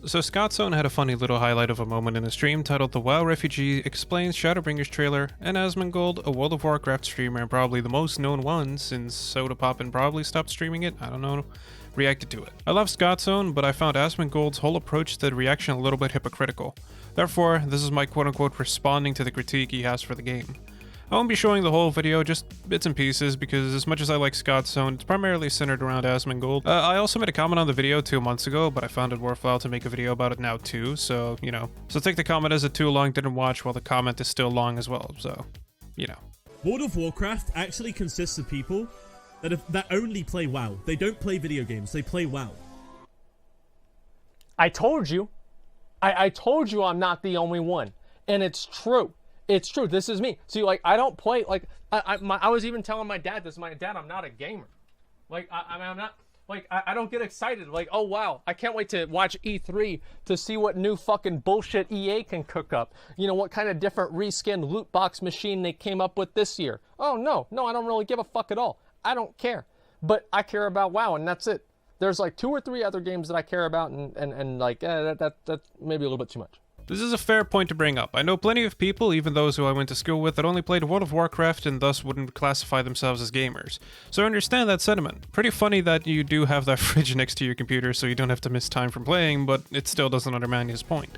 So Scotzone had a funny little highlight of a moment in the stream titled The WoW Refugee Explains Shadowbringers Trailer, and Asmongold, a World of Warcraft streamer and probably the most known one since Sodapoppin probably stopped streaming it, I don't know, reacted to it. I love Scotzone, but I found Asmongold's whole approach to the reaction a little bit hypocritical. Therefore, this is my quote-unquote responding to the critique he has for the game. I won't be showing the whole video, just bits and pieces, because as much as I like Scotzone, it's primarily centered around Asmongold. I also made a comment on the video 2 months ago, but I found it worthwhile to make a video about it now too, so, you know. So take the comment as a too long didn't watch, while the comment is still long as well, so, you know. World of Warcraft actually consists of people that only play WoW. They don't play video games, they play WoW. I told you. I told you I'm not the only one, and it's true. It's true. This is me. See, like, I don't play, like, I was even telling my dad this. My dad, I'm not a gamer. Like, I'm not, like, I don't get excited. Like, oh, wow, I can't wait to watch E3 to see what new fucking bullshit EA can cook up. You know, what kind of different reskinned loot box machine they came up with this year. Oh, no, I don't really give a fuck at all. I don't care. But I care about WoW, and that's it. There's, like, 2 or 3 other games that I care about, and like, that's maybe a little bit too much. This is a fair point to bring up. I know plenty of people, even those who I went to school with, that only played World of Warcraft and thus wouldn't classify themselves as gamers. So I understand that sentiment. Pretty funny that you do have that fridge next to your computer so you don't have to miss time from playing, but it still doesn't undermine his point.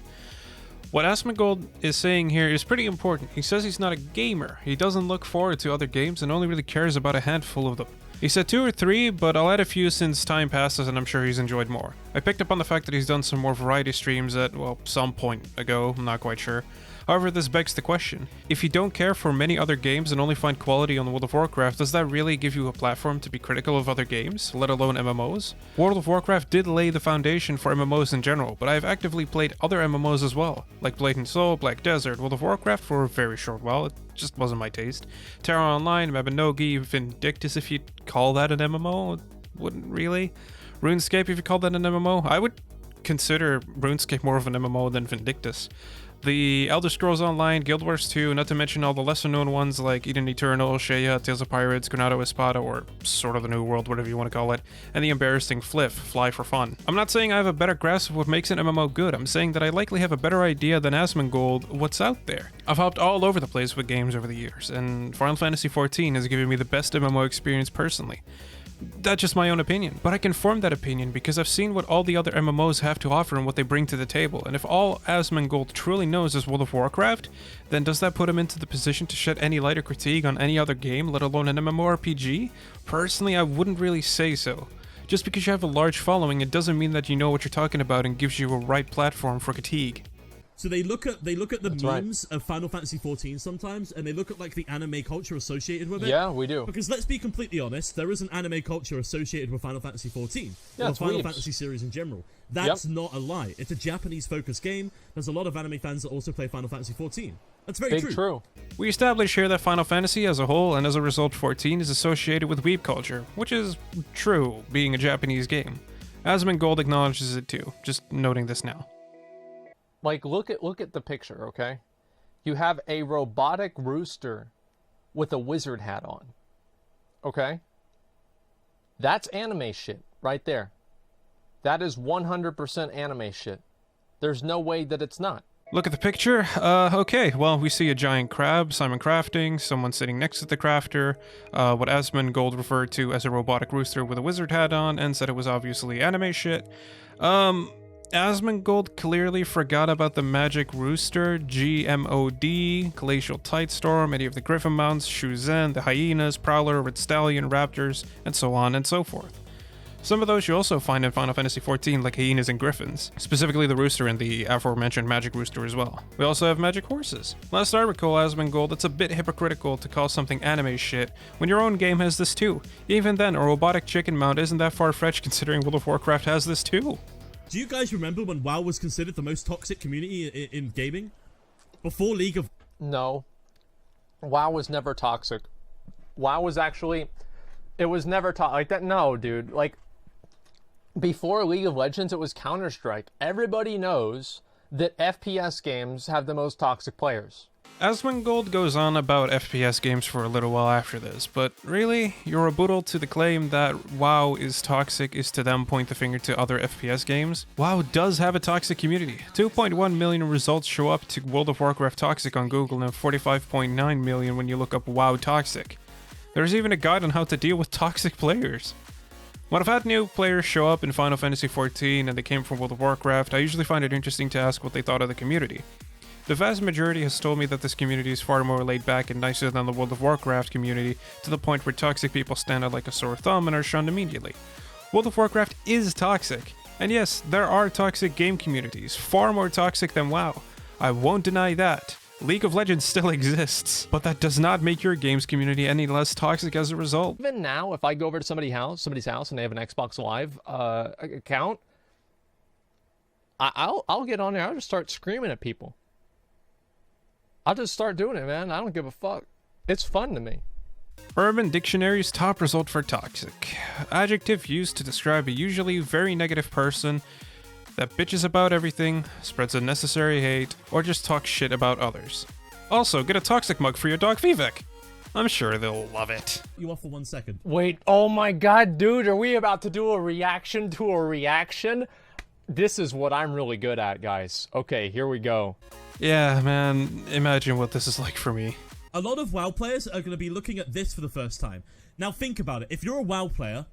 What Asmongold is saying here is pretty important. He says he's not a gamer. He doesn't look forward to other games and only really cares about a handful of them. He said 2 or 3, but I'll add a few since time passes and I'm sure he's enjoyed more. I picked up on the fact that he's done some more variety streams at, well, some point ago, I'm not quite sure. However, this begs the question. If you don't care for many other games and only find quality on World of Warcraft, does that really give you a platform to be critical of other games, let alone MMOs? World of Warcraft did lay the foundation for MMOs in general, but I have actively played other MMOs as well, like Blatant Soul, Black Desert, World of Warcraft for a very short while, it just wasn't my taste. Terra Online, Mabinogi, Vindictus if you'd call that an MMO, wouldn't really. RuneScape if you call that an MMO, I would consider RuneScape more of an MMO than Vindictus. The Elder Scrolls Online, Guild Wars 2, not to mention all the lesser known ones like Eden Eternal, Shea, Tales of Pirates, Granado Espada, or sort of the New World, whatever you want to call it, and the embarrassing Fly for Fun. I'm not saying I have a better grasp of what makes an MMO good, I'm saying that I likely have a better idea than Asmongold what's out there. I've hopped all over the place with games over the years, and Final Fantasy XIV has given me the best MMO experience personally. That's just my own opinion, but I can form that opinion because I've seen what all the other MMOs have to offer and what they bring to the table, and if all Asmongold truly knows is World of Warcraft, then does that put him into the position to shed any light or critique on any other game, let alone an MMORPG? Personally, I wouldn't really say so. Just because you have a large following, it doesn't mean that you know what you're talking about and gives you a right platform for critique. So they look at the memes of Final Fantasy XIV sometimes, and they look at like the anime culture associated with it. Yeah, we do. Because let's be completely honest, there is an anime culture associated with Final Fantasy XIV, or the Final Fantasy series in general. That's not a lie. It's a Japanese-focused game. There's a lot of anime fans that also play Final Fantasy XIV. That's very true. We established here that Final Fantasy as a whole, and as a result 14, is associated with weeb culture, which is true, being a Japanese game. Asmongold acknowledges it too, just noting this now. Like, look at the picture, okay? You have a robotic rooster with a wizard hat on, okay? That's anime shit right there. That is 100% anime shit. There's no way that it's not. Look at the picture. Okay, well, we see a giant crab, Simon crafting, someone sitting next to the crafter, what Asmongold referred to as a robotic rooster with a wizard hat on, and said it was obviously anime shit. Asmongold clearly forgot about the Magic Rooster, GMOD, Glacial Tidestorm, any of the Griffin Mounts, Shuzen, the Hyenas, Prowler, Red Stallion, Raptors, and so on and so forth. Some of those you also find in Final Fantasy XIV, like Hyenas and Griffins, specifically the Rooster and the aforementioned Magic Rooster as well. We also have Magic Horses. Last I recall, Asmongold, it's a bit hypocritical to call something anime shit when your own game has this too. Even then, a robotic chicken mount isn't that far-fetched considering World of Warcraft has this too. Do you guys remember when WoW was considered the most toxic community in gaming? Before League of... No. WoW was never toxic. WoW was actually... It was never like that. No, dude. Like, before League of Legends, it was Counter-Strike. Everybody knows that FPS games have the most toxic players. Asmongold goes on about FPS games for a little while after this, but really, your rebuttal to the claim that WoW is toxic is to them point the finger to other FPS games. WoW does have a toxic community. 2.1 million results show up to World of Warcraft toxic on Google and 45.9 million when you look up WoW toxic. There's even a guide on how to deal with toxic players. When I've had new players show up in Final Fantasy XIV and they came from World of Warcraft, I usually find it interesting to ask what they thought of the community. The vast majority has told me that this community is far more laid back and nicer than the World of Warcraft community, to the point where toxic people stand out like a sore thumb and are shunned immediately. World of Warcraft is toxic, and yes, there are toxic game communities, far more toxic than WoW. I won't deny that. League of Legends still exists, but that does not make your game's community any less toxic as a result. Even now, if I go over to somebody's house and they have an Xbox Live account, I'll get on there, I'll just start screaming at people. I'll just start doing it, man. I don't give a fuck. It's fun to me. Urban Dictionary's top result for toxic. Adjective used to describe a usually very negative person that bitches about everything, spreads unnecessary hate, or just talks shit about others. Also, get a toxic mug for your dog Vivek. I'm sure they'll love it. You off for 1 second. Wait, oh my god, dude, are we about to do a reaction to a reaction? This is what I'm really good at, guys. Okay, here we go. Yeah, man, imagine what this is like for me. A lot of WoW players are going to be looking at this for the first time. Now think about it. If you're a WoW player,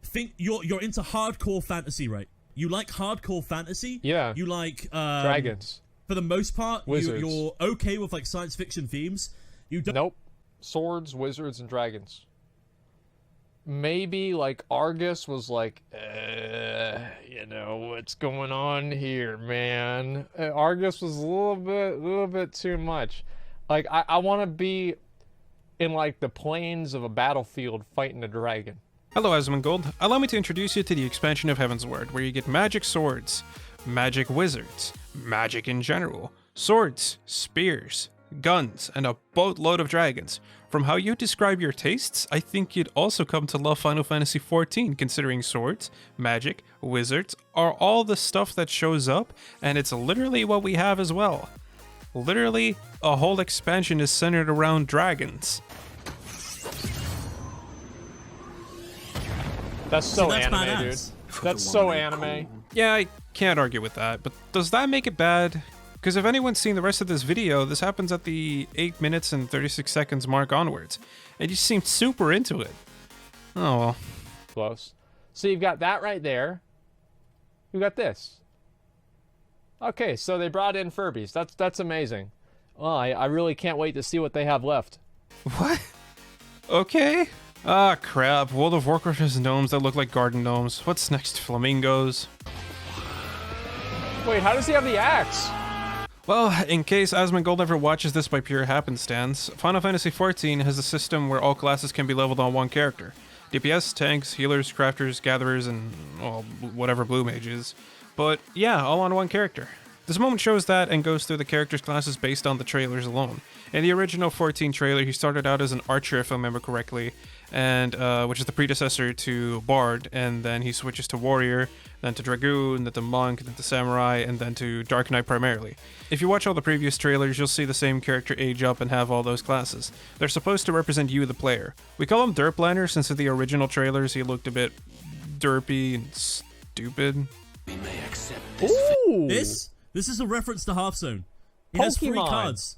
think you're into hardcore fantasy, right? You like hardcore fantasy? Yeah. You like dragons. For the most part, Wizards. you're okay with like science fiction themes. You don't. Nope. Swords, wizards, and dragons. Maybe like Argus was like, you know, what's going on here, man? Argus was a little bit too much. Like, I want to be in like the plains of a battlefield fighting a dragon. Hello, Asmongold. Allow me to introduce you to the expansion of Heavensward, where you get magic swords, magic wizards, magic in general, swords, spears, guns, and a boatload of dragons. From how you describe your tastes, I think you'd also come to love Final Fantasy XIV, considering swords, magic, wizards are all the stuff that shows up, and it's literally what we have as well. Literally, a whole expansion is centered around dragons. That's so that's anime, badass. dude. That's so anime. Yeah, I can't argue with that, but does that make it bad? Because if anyone's seen the rest of this video, this happens at the 8 minutes and 36 seconds mark onwards, and you seem super into it. Oh well. Close. So you've got that right there. You've got this. Okay, so they brought in Furbies. That's amazing. Well, I really can't wait to see what they have left. What? Okay. Ah, crap. World of Warcraft has gnomes that look like garden gnomes. What's next? Flamingos? Wait, how does he have the axe? Well, in case Asmongold ever watches this by pure happenstance, Final Fantasy XIV has a system where all classes can be leveled on one character. DPS, tanks, healers, crafters, gatherers, and, well, whatever blue mage is. But yeah, all on one character. This moment shows that and goes through the characters' classes based on the trailers alone. In the original 14 trailer, he started out as an archer, if I remember correctly, and which is the predecessor to Bard, and then he switches to warrior, then to dragoon, then to monk, then to samurai, and then to dark knight primarily. If you watch all the previous trailers, you'll see the same character age up and have all those classes. They're supposed to represent you, the player. We call him Derplander since in the original trailers he looked a bit derpy and stupid. We may accept Ooh! This is a reference to Hearthstone. He has 3 Pokemon. cards.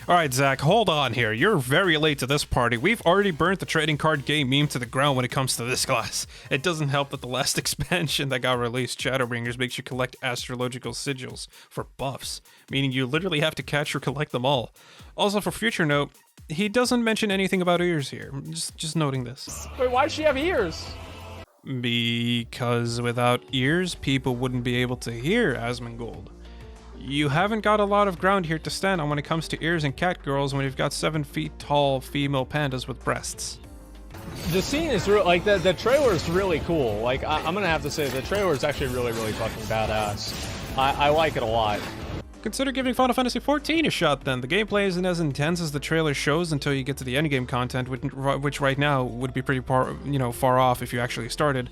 Alright, Zack, hold on here. You're very late to this party. We've already burnt the trading card game meme to the ground when it comes to this class. It doesn't help that the last expansion that got released, Shadowbringers, makes you collect astrological sigils for buffs, meaning you literally have to catch or collect them all. Also, for future note, he doesn't mention anything about ears here. Just noting this. Wait, why does she have ears? Because without ears, people wouldn't be able to hear Asmongold. You haven't got a lot of ground here to stand on when it comes to ears and cat girls when you've got 7 feet tall female pandas with breasts. The scene is real, like the trailer is really cool. Like I'm gonna have to say the trailer is actually really fucking badass. I like it a lot. Consider giving Final Fantasy XIV a shot then. The gameplay isn't as intense as the trailer shows until you get to the endgame content, which right now would be pretty far off if you actually started.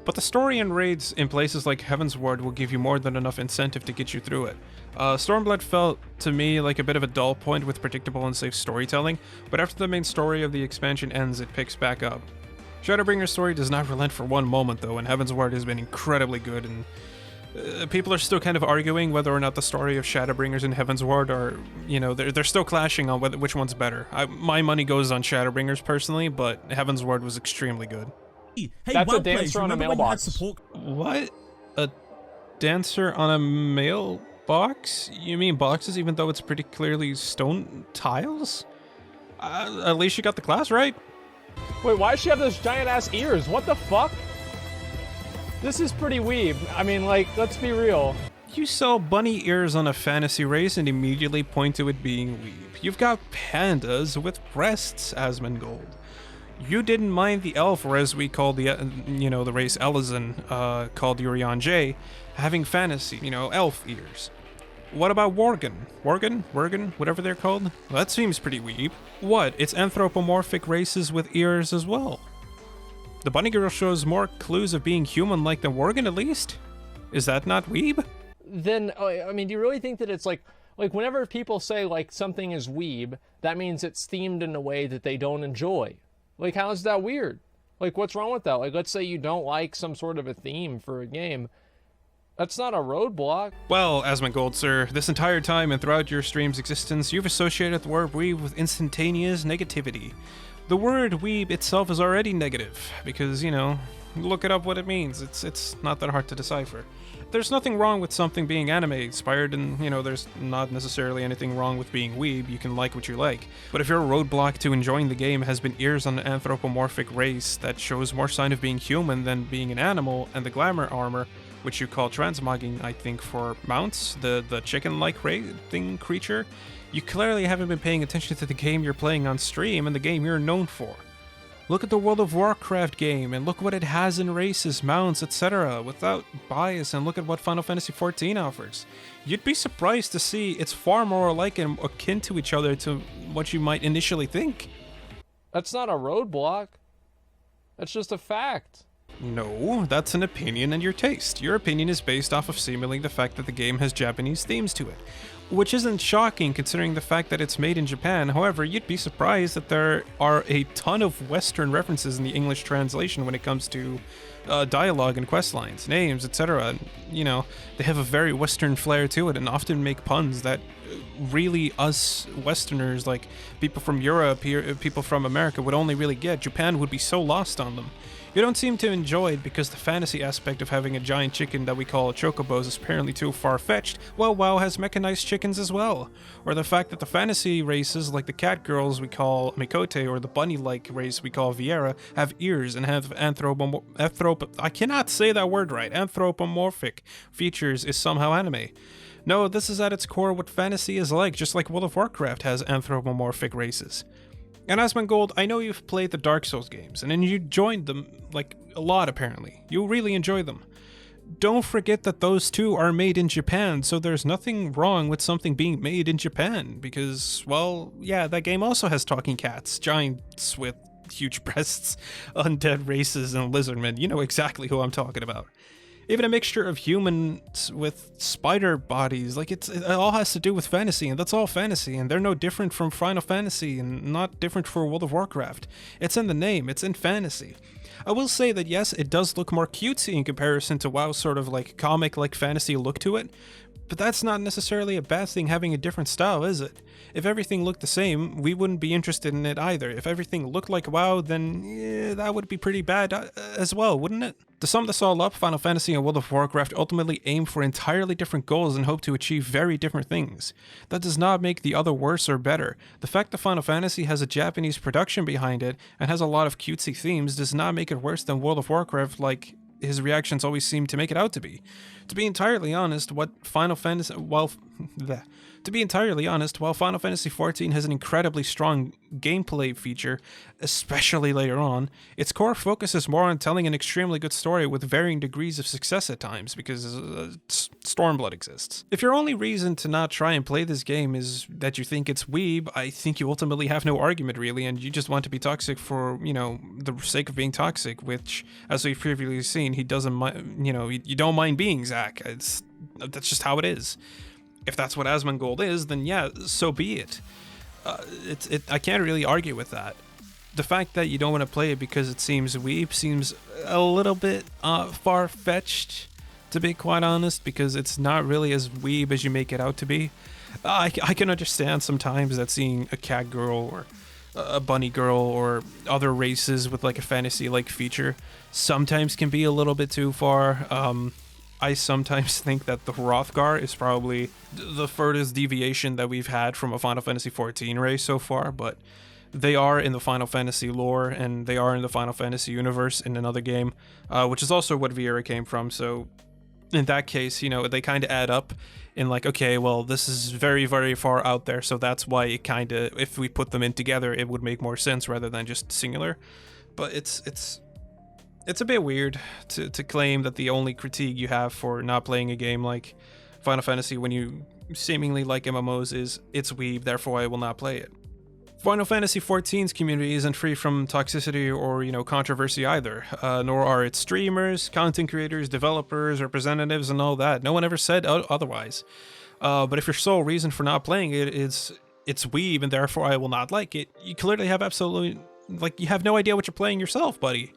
But the story and raids in places like Heaven's Ward will give you more than enough incentive to get you through it. Stormblood felt to me like a bit of a dull point with predictable and safe storytelling, but after the main story of the expansion ends, it picks back up. Shadowbringer's story does not relent for one moment though, and Heaven's Ward has been incredibly good, and people are still kind of arguing whether or not the story of Shadowbringers and Heaven's Ward are, you know, they're still clashing on which one's better. My money goes on Shadowbringers personally, but Heaven's Ward was extremely good. Hey, That's well a dancer on a mailbox. What? A dancer on a mailbox? You mean boxes even though it's pretty clearly stone tiles? At least you got the class right. Wait, why does she have those giant ass ears? What the fuck? This is pretty weeb. I mean, like, let's be real. You sell bunny ears on a fantasy race and immediately point to it being weeb. You've got pandas with breasts, Asmongold. You didn't mind the elf, or as we call the, you know, the race Elysian, called Urion J, having fantasy, you know, elf ears. What about Worgen? Worgen? Whatever they're called? Well, that seems pretty weeb. What? It's anthropomorphic races with ears as well. The bunny girl shows more clues of being human-like than Worgen, at least? Is that not weeb? Then, I mean, do you really think that it's like whenever people say, like, something is weeb, that means it's themed in a way that they don't enjoy? Like, how is that weird? Like, what's wrong with that? Like, let's say you don't like some sort of a theme for a game. That's not a roadblock. Well, Asmongold, sir, this entire time and throughout your stream's existence, you've associated the word weeb with instantaneous negativity. The word weeb itself is already negative, because, you know, look it up what it means. It's not that hard to decipher. There's nothing wrong with something being anime-inspired, and, you know, there's not necessarily anything wrong with being weeb. You can like what you like. But if your roadblock to enjoying the game has been ears on an anthropomorphic race that shows more sign of being human than being an animal, and the glamour armor, which you call transmogging, I think, for mounts, the chicken-like thing creature, you clearly haven't been paying attention to the game you're playing on stream and the game you're known for. Look at the World of Warcraft game, and look what it has in races, mounts, etc., without bias, and look at what Final Fantasy XIV offers. You'd be surprised to see it's far more alike and akin to each other to what you might initially think. That's not a roadblock. That's just a fact. No, that's an opinion and your taste. Your opinion is based off of seemingly the fact that the game has Japanese themes to it, which isn't shocking considering the fact that it's made in Japan. However, you'd be surprised that there are a ton of Western references in the English translation when it comes to dialogue and quest lines, names, etc. You know, they have a very Western flair to it and often make puns that really us Westerners, like people from Europe, people from America, would only really get. Japan would be so lost on them. You don't seem to enjoy it because the fantasy aspect of having a giant chicken that we call chocobos is apparently too far-fetched. Well, WoW has mechanized chickens as well. Or the fact that the fantasy races, like the cat girls we call Mikote, or the bunny-like race we call Viera, have ears and have I cannot say that word right. Anthropomorphic features is somehow anime. No, this is at its core what fantasy is like, just like World of Warcraft has anthropomorphic races. And Asmongold, I know you've played the Dark Souls games, and then you joined them, like, a lot apparently. You really enjoy them. Don't forget that those two are made in Japan, so there's nothing wrong with something being made in Japan, because, well, yeah, that game also has talking cats, giants with huge breasts, undead races, and lizardmen. You know exactly who I'm talking about. Even a mixture of humans with spider bodies, like it all has to do with fantasy, and that's all fantasy, and they're no different from Final Fantasy, and not different for World of Warcraft. It's in the name, it's in fantasy. I will say that yes, it does look more cutesy in comparison to WoW's sort of like comic-like fantasy look to it, but that's not necessarily a bad thing having a different style, is it? If everything looked the same, we wouldn't be interested in it either. If everything looked like WoW, then yeah, that would be pretty bad as well, wouldn't it? To sum this all up, Final Fantasy and World of Warcraft ultimately aim for entirely different goals and hope to achieve very different things. That does not make the other worse or better. The fact that Final Fantasy has a Japanese production behind it and has a lot of cutesy themes does not make it worse than World of Warcraft, like his reactions always seem to make it out to be. To be entirely honest, while Final Fantasy XIV has an incredibly strong gameplay feature, especially later on, its core focus is more on telling an extremely good story with varying degrees of success at times, because Stormblood exists. If your only reason to not try and play this game is that you think it's weeb, I think you ultimately have no argument really, and you just want to be toxic for, you know, the sake of being toxic, which, as we've previously seen, he doesn't mind, you know, you don't mind being Zack. That's just how it is. If that's what Asmongold is, then yeah, so be it. I can't really argue with that. The fact that you don't want to play it because it seems weeb seems a little bit far-fetched, to be quite honest, because it's not really as weeb as you make it out to be. I can understand sometimes that seeing a cat girl or a bunny girl or other races with like a fantasy-like feature sometimes can be a little bit too far. I sometimes think that the Hrothgar is probably the furthest deviation that we've had from a Final Fantasy XIV race so far, but they are in the Final Fantasy lore, and they are in the Final Fantasy universe in another game, which is also what Vieira came from, so in that case, you know, they kind of add up in like, okay, well, this is very, very far out there, so that's why it kind of, if we put them in together, it would make more sense rather than just singular. But it's a bit weird to claim that the only critique you have for not playing a game like Final Fantasy when you seemingly like MMOs is it's weeb, therefore I will not play it. Final Fantasy XIV's community isn't free from toxicity or, you know, controversy either, nor are its streamers, content creators, developers, representatives, and all that. No one ever said otherwise. But if your sole reason for not playing it is it's weeb and therefore I will not like it, you clearly have absolutely, like, you have no idea what you're playing yourself, buddy.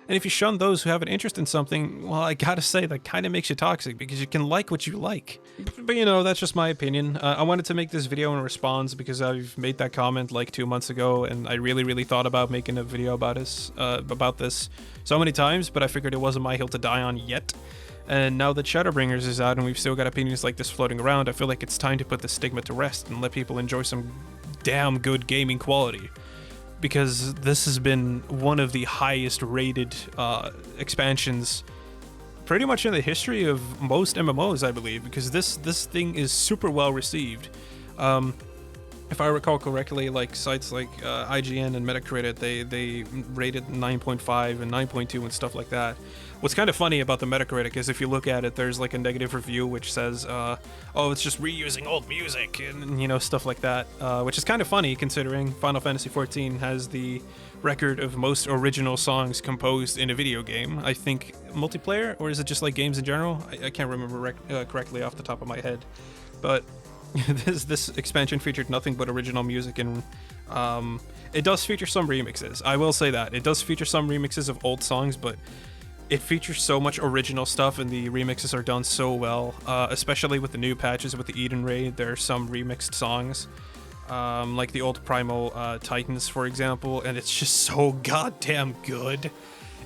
And if you shun those who have an interest in something, well, I gotta say, that kind of makes you toxic, because you can like what you like. But you know, that's just my opinion. I wanted to make this video in response because I've made that comment like 2 months ago, and I really thought about making a video about this so many times, but I figured it wasn't my hill to die on yet. And now that Shadowbringers is out and we've still got opinions like this floating around, I feel like it's time to put this stigma to rest and let people enjoy some damn good gaming quality. Because this has been one of the highest rated expansions pretty much in the history of most MMOs, I believe, because this thing is super well received. If I recall correctly, like sites like IGN and Metacritic, they rated 9.5 and 9.2 and stuff like that. What's kind of funny about the Metacritic is if you look at it, there's like a negative review which says, oh, it's just reusing old music and, you know, stuff like that, which is kind of funny considering Final Fantasy XIV has the record of most original songs composed in a video game. I think multiplayer, or is it just like games in general? I can't remember correctly off the top of my head, but this expansion featured nothing but original music, and it does feature some remixes. I will say that. It does feature some remixes of old songs, but it features so much original stuff, and the remixes are done so well, especially with the new patches with the Eden Raid. There are some remixed songs, like the old Primal Titans, for example, and it's just so goddamn good.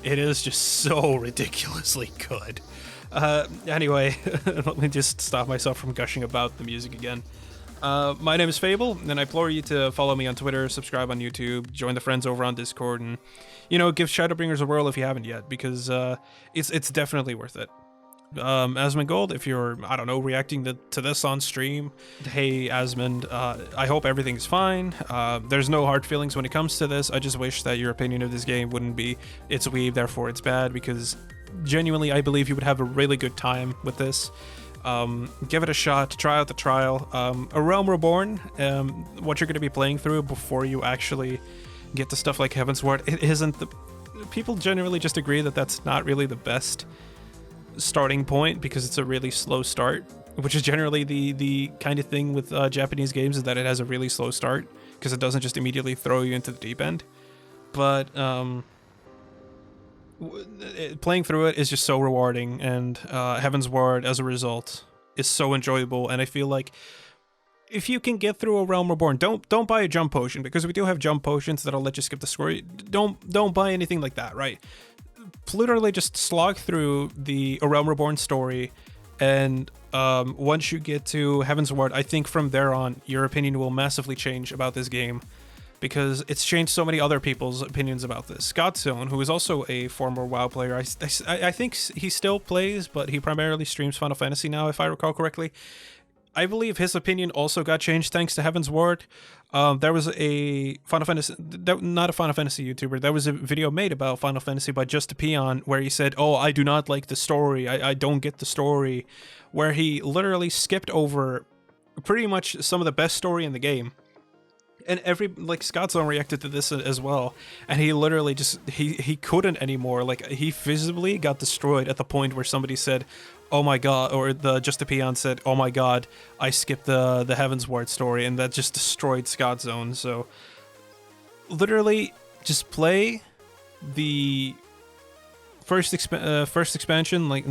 It is just so ridiculously good. Anyway, let me just stop myself from gushing about the music again. My name is Fable, and I implore you to follow me on Twitter, subscribe on YouTube, join the friends over on Discord, and, you know, give Shadowbringers a whirl if you haven't yet, because it's definitely worth it. Asmongold, if you're, I don't know, reacting to this on stream, hey Asmond, I hope everything's fine. There's no hard feelings when it comes to this. I just wish that your opinion of this game wouldn't be it's weeb, therefore it's bad, because genuinely I believe you would have a really good time with this. Give it a shot, try out the trial. A Realm Reborn, what you're going to be playing through before you actually get to stuff like Heavensward, it isn't the... People generally just agree that that's not really the best starting point because it's a really slow start, which is generally the kind of thing with Japanese games, is that it has a really slow start because it doesn't just immediately throw you into the deep end. But playing through it is just so rewarding, and Heavensward as a result is so enjoyable. And I feel like if you can get through a Realm Reborn, don't buy a jump potion, because we do have jump potions that'll let you skip the story. Don't buy anything like that, right? Literally just slog through the Realm Reborn story, and once you get to Heavensward, I think from there on your opinion will massively change about this game, because it's changed so many other people's opinions about this. Godzone, who is also a former WoW player, I think he still plays, but he primarily streams Final Fantasy now, if I recall correctly. I believe his opinion also got changed thanks to Heaven's Ward. There was a Final Fantasy, not a Final Fantasy YouTuber, there was a video made about Final Fantasy by Just a Peon where he said, oh, I do not like the story, I don't get the story, where he literally skipped over pretty much some of the best story in the game. And Scotzone reacted to this as well, and he literally just, he couldn't anymore. Like, he visibly got destroyed at the point where somebody said, oh my god, or the Just a Peon said, oh my god, I skipped the Heaven's Ward story, and that just destroyed Scotzone. So, literally, just play the first expansion, play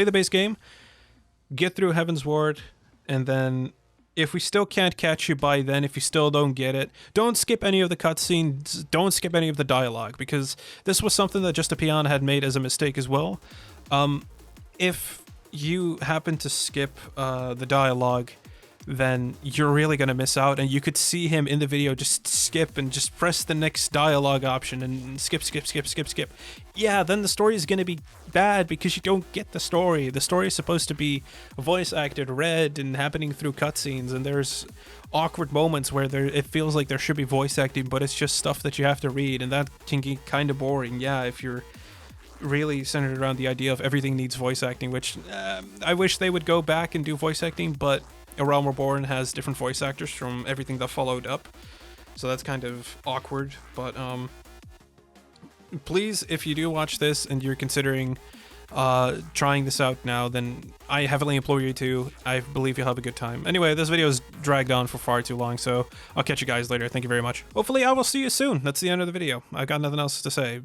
the base game, get through Heaven's Ward, and then if we still can't catch you by then, if you still don't get it, don't skip any of the cutscenes, don't skip any of the dialogue, because this was something that Just a Peon had made as a mistake as well. If you happen to skip the dialogue, then you're really going to miss out, and you could see him in the video just skip and just press the next dialogue option and skip. Yeah, then the story is going to be bad because you don't get the story. The story is supposed to be voice acted, read, and happening through cutscenes, and there's awkward moments where it feels like there should be voice acting, but it's just stuff that you have to read, and that can get kind of boring. Yeah, if you're really centered around the idea of everything needs voice acting, which I wish they would go back and do voice acting, but A Realm Reborn has different voice actors from everything that followed up, so that's kind of awkward. But please, if you do watch this and you're considering trying this out now, then I heavily implore you to. I believe you'll have a good time. Anyway, this video is dragged on for far too long, so I'll catch you guys later. Thank you very much. Hopefully I will see you soon. That's the end of the video. I've got nothing else to say.